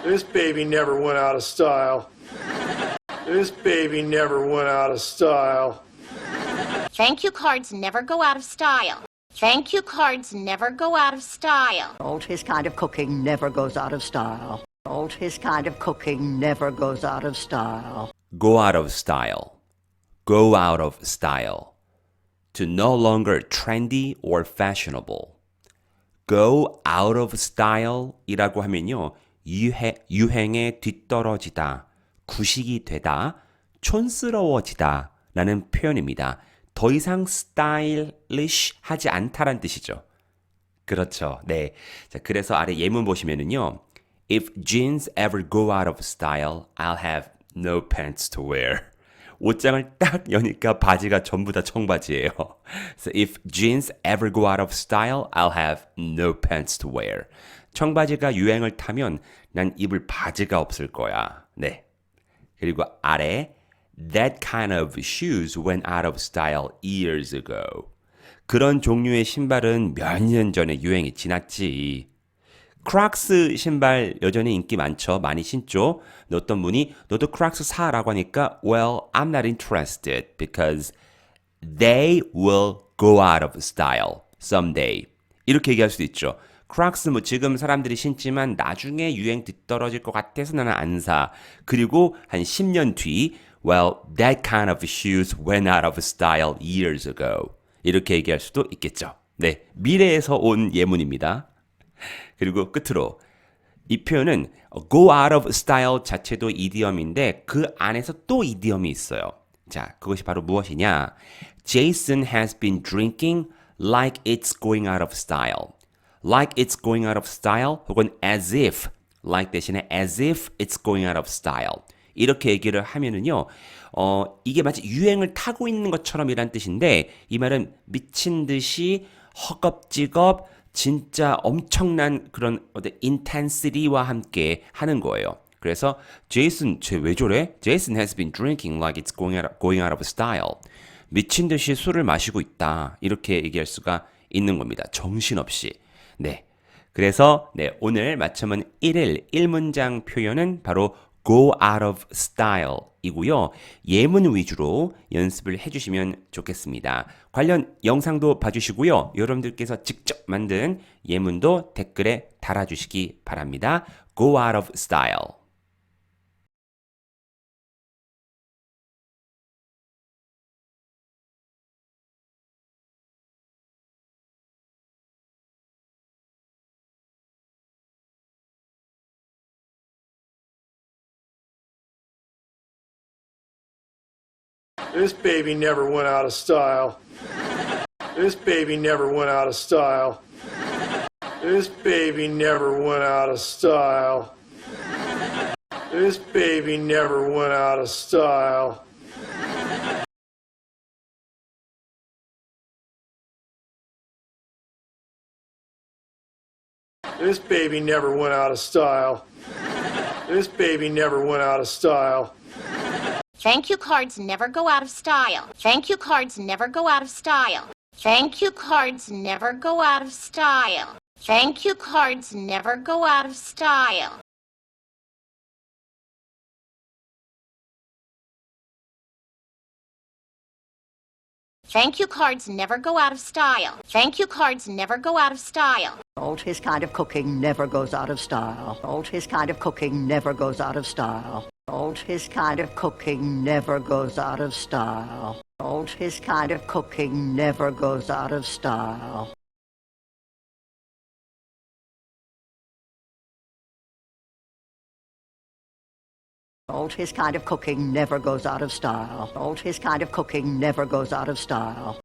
This baby never went out of style. This baby never went out of style. Thank you cards never go out of style. Thank you cards never go out of style. His kind of cooking never goes out of style. His kind of cooking never goes out of style. Go out of style. Go out of style. To no longer trendy or fashionable. Go out of style 이라고 하면요. 유행에 뒤떨어지다, 구식이 되다, 촌스러워지다 라는 표현입니다. 더 이상 스타일리시 하지 않다란 뜻이죠. 그렇죠. 네. 자, 그래서 아래 예문 보시면은요. If jeans ever go out of style, I'll have no pants to wear. 옷장을 딱 여니까 바지가 전부 다 청바지예요. So if jeans ever go out of style, I'll have no pants to wear. 청바지가 유행을 타면 난 입을 바지가 없을 거야. 네. 그리고 아래 That kind of shoes went out of style years ago. 그런 종류의 신발은 몇 년 전에 유행이 지났지. 크록스 신발 여전히 인기 많죠. 많이 신죠. 어떤 분이 너도 크록스 사라고 하니까 Well, I'm not interested because they will go out of style someday. 이렇게 얘기할 수도 있죠. 크록스 뭐 지금 사람들이 신지만 나중에 유행 뒤떨어질 것 같아서 나는 안 사. 그리고 한 10년 뒤 Well, that kind of shoes went out of style years ago. 이렇게 얘기할 수도 있겠죠. 네, 미래에서 온 예문입니다. 그리고 끝으로 이 표현은 go out of style 자체도 이디엄인데 그 안에서 또 이디엄이 있어요. 자, 그것이 바로 무엇이냐? Jason has been drinking like it's going out of style. Like it's going out of style 혹은 as if, like 대신에 as if it's going out of style. 이렇게 얘기를 하면은요, 이게 마치 유행을 타고 있는 것처럼 이란 뜻인데, 이 말은 미친 듯이 허겁지겁 진짜 엄청난 그런 인텐시티와 함께 하는 거예요. 그래서 제이슨, 쟤 왜 저래? Jason has been drinking like it's going out of style. 미친 듯이 술을 마시고 있다. 이렇게 얘기할 수가 있는 겁니다. 정신없이. 네. 그래서 네, 오늘 맞춤은 1일 1문장 표현은 바로 go out of style 이고요. 예문 위주로 연습을 해주시면 좋겠습니다. 관련 영상도 봐주시고요. 여러분들께서 직접 만든 예문도 댓글에 달아주시기 바랍니다. Go out of style. This baby never went out of style. This baby never went out of style. This baby never went out of style. This baby never went out of style. This baby never went out of style. This baby never went out of style. Thank you cards never go out of style. Thank you cards never go out of style. Thank you cards never go out of style. Thank you cards never go out of style. Thank you cards never go out of style. Thank you cards never go out of style. His kind of cooking never goes out of style. His kind of cooking never goes out of style. His kind of cooking never goes out of style. His kind of cooking never goes out of style. His kind of cooking never goes out of style. His kind of cooking never goes out of style.